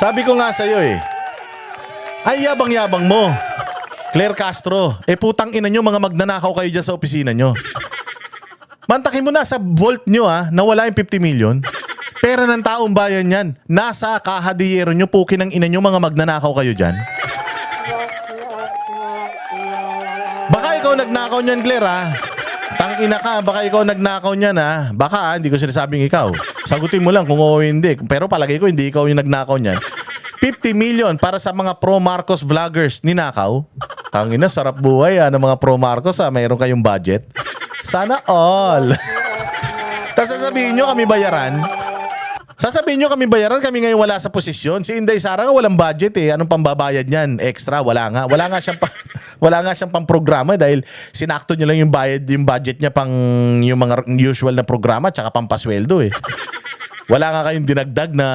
Sabi ko nga sa'yo eh. Ay, yabang-yabang mo. Claire Castro. Eh, putang ina nyo, mga magnanakaw kayo dyan sa opisina nyo. Mantakin mo na sa vault nyo nawala yung 50 million. Pera ng taong bayan yan. Nasa kahadiyero nyo, pukin ng ina nyo, mga magnanakaw kayo dyan. Baka ikaw nagnakaw niyan, Claire Tangina ka, baka ikaw nagnakaw niyan Baka hindi ko sinasabing ikaw. Sagutin mo lang kung oo hindi. Pero palagay ko hindi ikaw yung nagnakaw niyan. 50 million para sa mga pro-Marcos vloggers ninakaw. Tangina, sarap buhay ng mga pro-Marcos mayroon kayong budget. Sana all. Tapos sasabihin nyo kami bayaran. Sasabihin nyo kami bayaran, kami ngayon wala sa posisyon. Si Inday Sara nga walang budget Anong pambabayad niyan? Extra, wala nga. Wala nga siyang pang-programa dahil sinakto niya lang yung budget niya pang yung mga usual na programa tsaka pampasweldo Wala nga kayong dinagdag na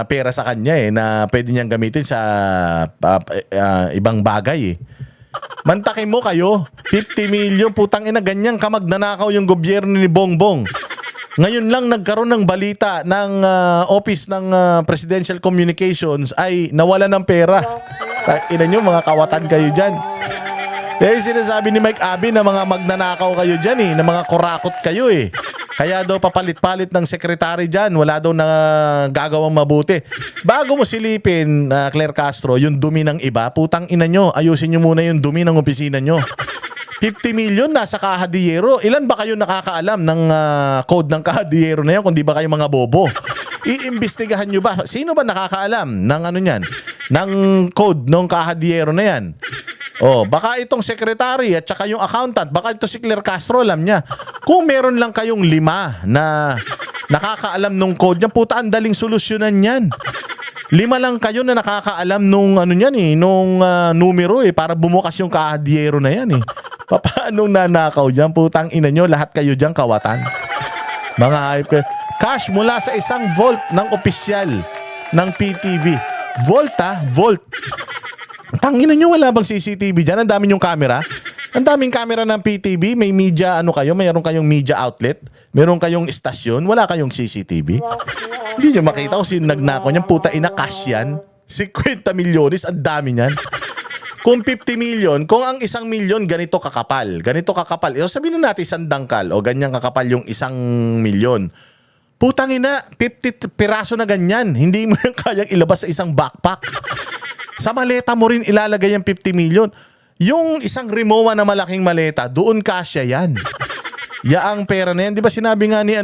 pera sa kanya na pwede niyang gamitin sa ibang bagay Mantakin mo kayo, 50 million, putang ina, ganyan kamagnanakaw yung gobyerno ni Bongbong. Ngayon lang nagkaroon ng balita ng Office ng Presidential Communications ay nawala ng pera. Ina nyo, mga kawatan kayo dyan. Dahil sinasabi ni Mike Abby na mga magnanakaw kayo dyan na mga kurakot kayo Kaya daw papalit-palit ng sekretary dyan. Wala daw na gagawang mabuti. Bago mo silipin, Claire Castro, yung dumi ng iba, putang ina nyo, ayusin nyo muna yung dumi ng opisina nyo. 50 million nasa kahadiyero. Ilan ba kayo nakakaalam ng code ng kahadiyero na yan kung di ba kayo mga bobo? Iimbestigahan nyo ba? Sino ba nakakaalam ng niyan? Ng code ng kahadiyero na yan? Baka itong secretary at saka yung accountant, baka ito si Claire Castro alam niya. Kung meron lang kayong 5 na nakakaalam nung code niya, puta, ang daling solusyonan yan. 5 lang kayo na nakakaalam nung nung numero para bumukas yung kahadiyero na yan Paano nanakaw dyan? Putang ina nyo, lahat kayo dyan kawatan. Mga hype kayo. Cash mula sa isang vault ng opisyal ng PTV. Vault vault. Tangina nyo, wala bang CCTV dyan? Ang dami yung camera. Ang daming camera ng PTV. May media, mayroon kayong media outlet. Meron kayong istasyon. Wala kayong CCTV. Hindi nyo makita kung sino nagnakaw niyan. Puta ina, cash yan. 50 milyones, ang dami niyan. Kung 50 million, kung ang 1 milyon ganito kakapal. Sabihin na natin 1 dangkal o ganyan kakapal yung 1 milyon. Putang ina, 50 piraso na ganyan. Hindi mo yung kayang ilabas sa isang backpack. Sa maleta mo rin ilalagay yung 50 million. Yung isang Rimowa na malaking maleta, doon kasya yan. Yaang pera na yan. Di ba sinabi nga ni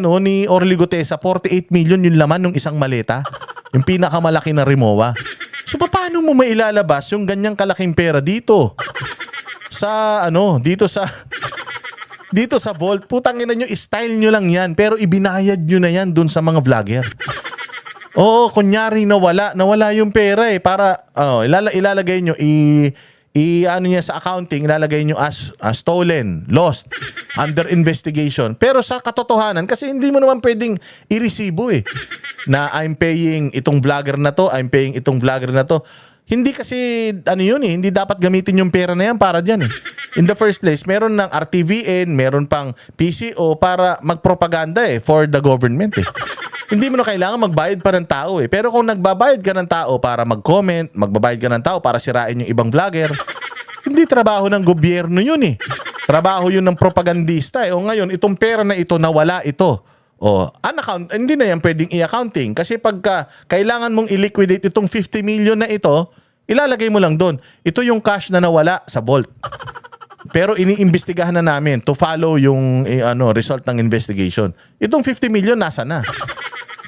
Orly Gutesa, 48 million yung laman ng isang maleta? Yung pinakamalaki na Rimowa. So paano mo mailalabas yung ganyang kalaking pera dito? Dito sa vault, putang ina nyo, style nyo lang yan. Pero ibinayad nyo na yan dun sa mga vlogger. Kunyari nawala yung pera para ilalagay nyo niya sa accounting, ilalagay nyo as stolen, lost, under investigation. Pero sa katotohanan, kasi hindi mo naman pwedeng i-resibo na I'm paying itong vlogger na to, I'm paying itong vlogger na to. Hindi kasi hindi dapat gamitin yung pera na yan para diyan In the first place, meron ng RTVN, meron pang PCO para magpropaganda for the government Hindi mo na kailangan magbayad pa ng tao Pero kung nagbabayad ka ng tao para mag-comment, magbabayad ka ng tao para sirain yung ibang vlogger, hindi trabaho ng gobyerno yun Trabaho yun ng propagandista O ngayon, itong pera na ito, nawala ito. Unaccount, hindi na yan pwedeng i-accounting. Kasi pagka kailangan mong i-liquidate itong 50 million na ito, ilalagay mo lang doon. Ito yung cash na nawala sa vault. Pero iniimbestigahan na namin to follow yung result ng investigation. Itong 50 million nasa na?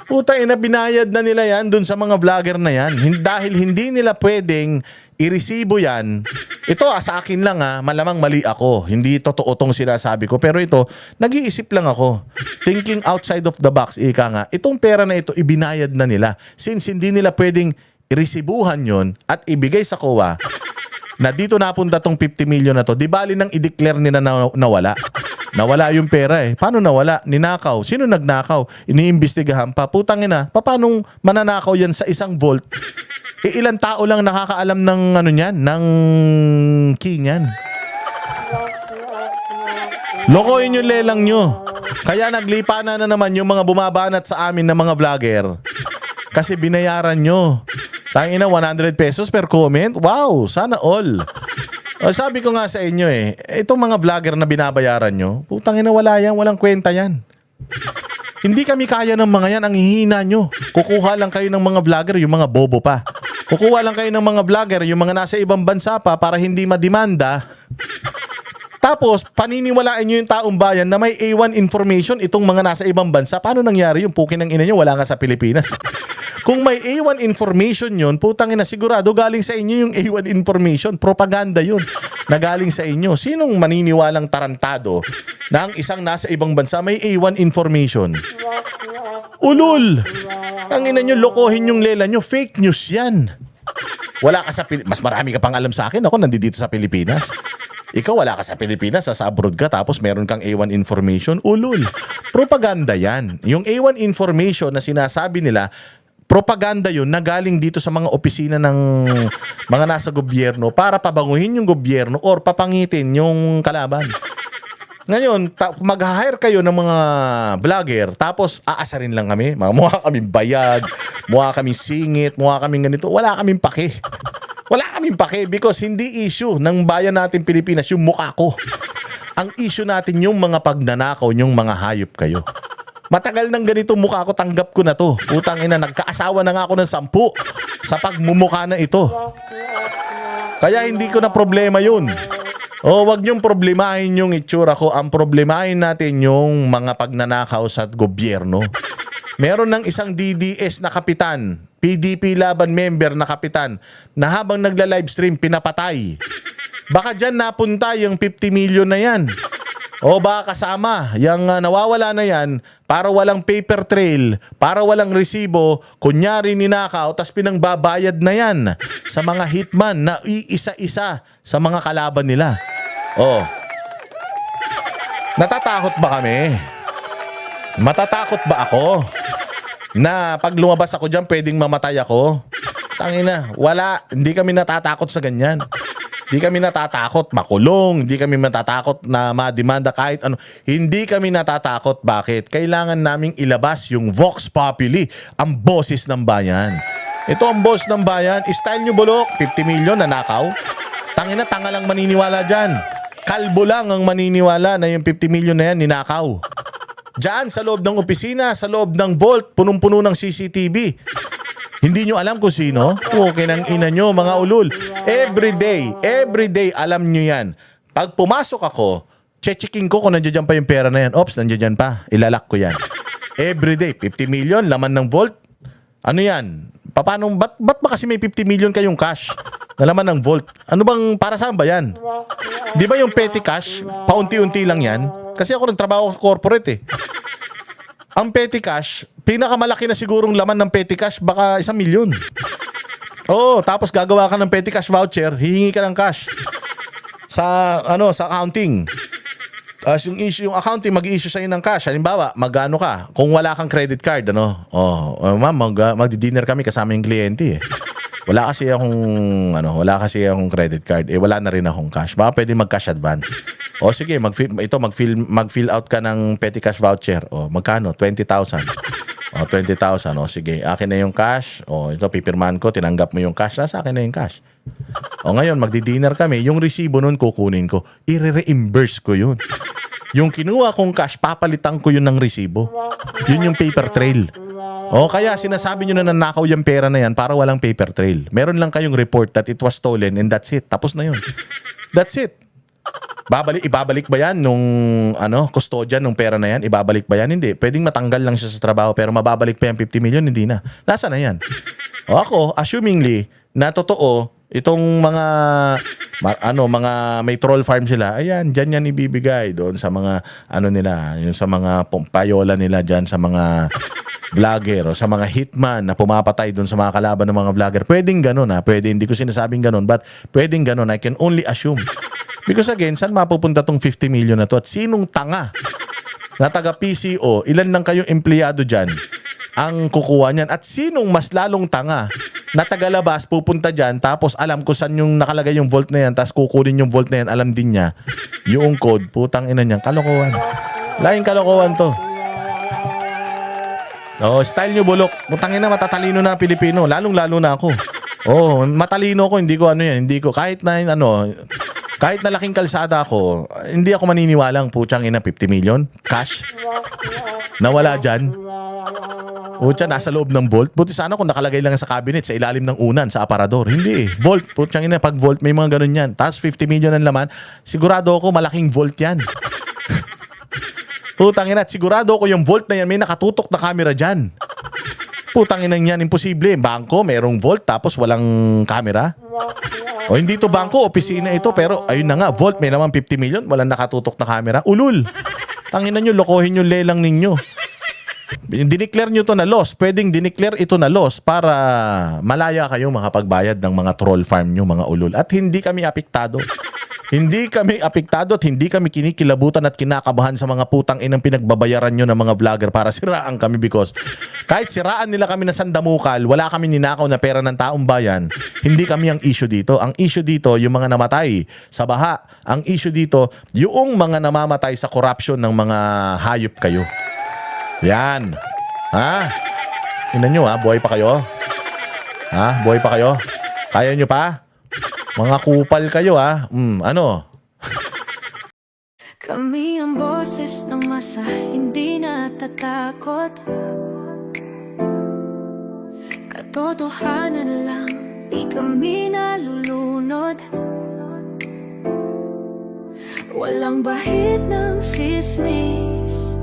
Puta ina, binayad na nila yan dun sa mga vlogger na yan. Dahil hindi nila pwedeng i-resibo yan. Ito sa akin lang malamang mali ako. Hindi totoo tong sinasabi ko. Pero ito, nag-iisip lang ako. Thinking outside of the box, ika nga. Itong pera na ito, ibinayad na nila. Since hindi nila pwedeng i-resibuhan yon at ibigay sa COA na dito napunta tong 50 million na to, di bali nang i-declare nila na nawala. Nawala yung pera Paano nawala? Ninakaw. Sino nagnakaw? Iniimbestigahan pa. Putang ina, paano mananakaw yan sa isang vault? Ilang tao lang nakakaalam ng niyan, ng key niyan. Lokohin yung lelang nyo. Kaya naglipa na naman yung mga bumabanat sa amin na mga vlogger. Kasi binayaran nyo. Tangina, 100 pesos per comment. Wow, sana all. O, sabi ko nga sa inyo itong mga vlogger na binabayaran nyo, putang ina, wala yan, walang kwenta yan. Hindi kami kaya ng mga yan, ang hihina nyo. Kukuha lang kayo ng mga vlogger, yung mga bobo pa. Kukuha lang kayo ng mga vlogger, yung mga nasa ibang bansa pa para hindi madimanda. Tapos, paniniwalaan nyo yung taong bayan na may A1 information itong mga nasa ibang bansa. Paano nangyari yung pukin ng ina nyo? Wala nga sa Pilipinas. Kung may A1 information yun, putang ina, sigurado galing sa inyo yung A1 information. Propaganda yun na galing sa inyo. Sinong maniniwalang tarantado na ang isang nasa ibang bansa may A1 information? Ulul! Ang ina nyo, lokohin yung lela nyo. Fake news yan. Wala ka sa mas marami ka pang alam sa akin. Ako nandito sa Pilipinas. Ikaw wala ka sa Pilipinas, sa abroad ka, tapos meron kang A1 information. Ulul. Propaganda yan. Yung A1 information na sinasabi nila, propaganda yun na galing dito sa mga opisina ng mga nasa gobyerno para pabanguhin yung gobyerno or papangitin yung kalaban. Ngayon, mag-hire kayo ng mga vlogger, tapos aasarin lang kami. Mukha kaming bayag, mukha kaming singit, mukha kaming ganito. Wala kaming pake. Wala kaming pake because hindi issue ng bayan natin Pilipinas yung mukha ko. Ang issue natin yung mga pagnanakaw, yung mga hayop kayo. Matagal nang ganito mukha ko, tanggap ko na to. Putang ina, nagkaasawa na nga ako ng 10 sa pagmumukha na ito. Kaya hindi ko na problema yun. Wag niyong problemahin yung itsura ko. Ang problemahin natin yung mga pagnanakaw sa gobyerno. Meron ng isang DDS na kapitan, PDP laban member na kapitan, na habang nagla-livestream pinapatay. Baka dyan napunta yung 50 million na yan. O baka kasama yung nawawala na yan para walang paper trail, para walang resibo, kunyari ninakaw, tas pinangbabayad na yan sa mga hitman na iisa-isa sa mga kalaban nila. Natatakot ba kami? Matatakot ba ako? Na pag lumabas ako dyan, pwedeng mamatay ako? Tangina, wala. Hindi kami natatakot sa ganyan. Hindi kami natatakot makulong. Hindi kami natatakot na mademanda kahit ano. Hindi kami natatakot. Bakit? Kailangan naming ilabas yung Vox Populi, ang boses ng bayan. Ito ang boss ng bayan. Style nyo bulok, 50 million na nakaw. Tangina, tanga lang maniniwala dyan. Kalbo lang ang maniniwala na yung 50 million na yan ninakaw. Diyan sa loob ng opisina, sa loob ng vault, punong-puno ng CCTV. Hindi nyo alam kung sino? Okay ng ina nyo, mga ulul. Every day, alam nyo yan. Pag pumasok ako, checking ko kung nandiyan pa yung pera na yan. Oops, nandiyan pa. Ilalak ko yan. Every day, 50 million, laman ng vault. Ano yan? Paano, ba't ba kasi may 50 million kayong cash na laman ng vault? Ano bang, para saan ba yan? Di ba yung petty cash, paunti-unti lang yan? Kasi ako nagtrabaho sa corporate Ang petty cash, pinakamalaki na sigurong laman ng petty cash, baka 1 milyon. Tapos gagawa ka ng petty cash voucher, hihingi ka ng cash sa accounting. Yung accounting mag-i-issue sa'yo ng cash. Halimbawa, magano ka, kung wala kang credit card, ma'am, magdi-dinner kami kasama yung kliyente Wala kasi akong credit card. Wala na rin akong cash. Baka pwede mag-cash advance. Sige, mag-fill out ka ng petty cash voucher. Magkano? 20,000. 20,000. Sige, akin na yung cash. Ito, pipirmahan ko, tinanggap mo yung cash. Nasa akin na yung cash. Ngayon, magdi-dinner kami. Yung resibo nun, kukunin ko. I-reimburse ko yun. Yung kinuha kong cash, papalitan ko yun ng resibo. Yun yung paper trail. Kaya sinasabi nyo na nanakaw yung pera na yan para walang paper trail. Meron lang kayong report that it was stolen and that's it. Tapos na yun. That's it. Ibabalik ba yan nung custodian nung pera na yan? Ibabalik ba yan? Hindi. Pwedeng matanggal lang siya sa trabaho pero mababalik pa yung 50 million? Hindi na. Nasa na yan? Ako, assumingly na totoo, itong mga may troll farm sila, ayan, dyan yan ibibigay doon sa mga nila, yung sa mga payola nila dyan sa mga vlogger o sa mga hitman na pumapatay doon sa mga kalaban ng mga vlogger. Pwedeng ganun Pwede, hindi ko sinasabing ganun, but pwedeng ganun. I can only assume. Because again, saan mapupunta tong 50 million na to? At sinong tanga na taga PCO, ilan lang kayong empleyado dyan ang kukuha niyan? At sinong mas lalong tanga na tagalabas pupunta dyan, tapos alam ko saan yung nakalagay yung vault na yan, tapos kukunin yung vault na yan, alam din niya yung code. Putang ina niyan, kalokohan. Laing kalokohan to. Style nyo bulok. Putang ina, matatalino na Pilipino. Lalong-lalo na ako. Oh, matalino ko, hindi ko ano yan, hindi ko kahit na kahit na laking kalsada ako, hindi ako maniniwalang putyang ina 50 million cash. Nawala diyan. Putya, nasa loob ng vault. Buti sana kung nakalagay lang sa cabinet sa ilalim ng unan sa aparador. Hindi. Vault, putyang ina pag vault may mga ganun yan. Tapos 50 million ang laman. Sigurado ako malaking vault yan. Putang ina, sigurado ako yung vault na yan may nakatutok na camera diyan. Putang ina yan, imposible. Bangko, merong vault tapos walang camera. O hindi to bangko, opisina ito. Pero ayun na nga, vault, may naman 50 million, walang nakatutok na camera. Ulul. Tanginan nyo, lokohin yung lelang ninyo. Dineclare nyo to na loss. Pwedeng dineclare ito na loss para malaya kayo makapagbayad ng mga troll farm nyo, mga ulul. At hindi kami apektado. Hindi kami apektado at hindi kami kinikilabutan at kinakabahan sa mga putang inang pinagbabayaran nyo ng mga vlogger para siraan kami because kahit siraan nila kami na sandamukal, wala kami ninakaw na pera ng taong bayan, hindi kami ang issue dito. Ang issue dito, yung mga namatay sa baha. Ang issue dito, yung mga namamatay sa corruption ng mga hayop kayo. Yan. Ha? Ina nyo ha, buhay pa kayo? Ha? Buhay pa kayo? Kaya nyo pa? Mga kupal kayo ha. Ano? Kami ang boses ng masa, hindi natatakot. Katotohanan lang, di kami nalulunod. Walang bahid ng sismis,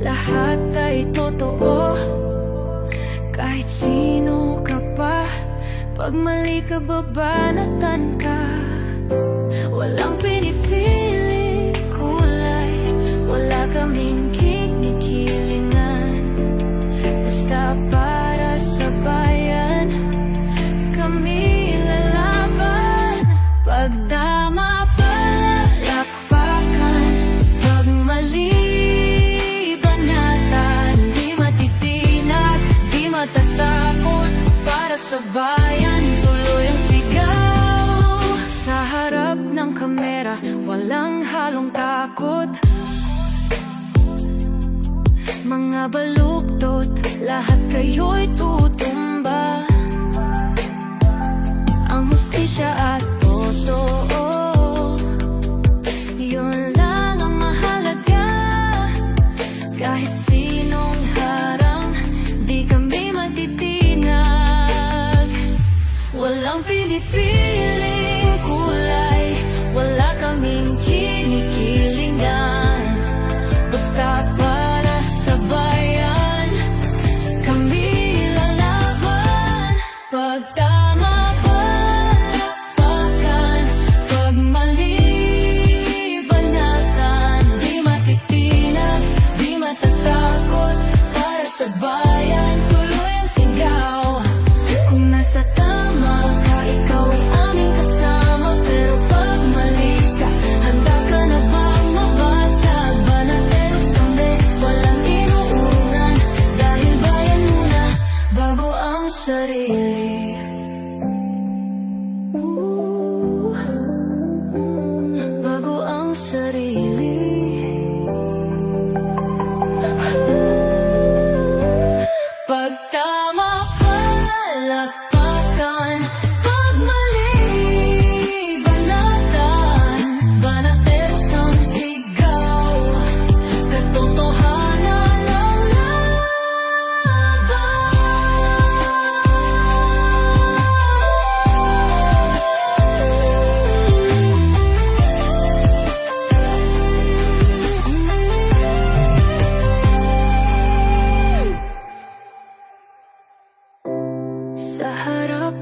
lahat ay totoo. Kahit sino ka pa, pag mali ka, babanatan ka. Walang pinipili kulay, wala kaming kinikilingan. Basta para sa bayan, kami lalaban. Pag tama palakpakan, pag mali banatan. Di matitinag, di matatakot, para sa bayan tuloy ang sigaw. Sa harap ng kamera, walang halong takot. Mga baluktot, lahat kayo'y tutumba. Ang hustisya at totoo, yun lang ang mahalaga. Kahit sinong harang, di kami matitinag. Walang pinipiling kulay, wala kaming kinikilingan. Basta para sa bayan, kami lalaban. Pag tama palakpakan, pag mali banatan. Di matitinag, di matatakot, para sa bayan tuloy ang sigaw. Kung nasa tama ka, ikaw ay aming kasama. Pero pag mali ka, handa ka na bang mabasag? Banateros kami, walang inuunan. Dahil bayan muna, bago ang sarili. Bago ang sarili. Pag tama palakpakan, pag mali banatan. Banateros ang sigaw, katotohanan ang laban. Sa harap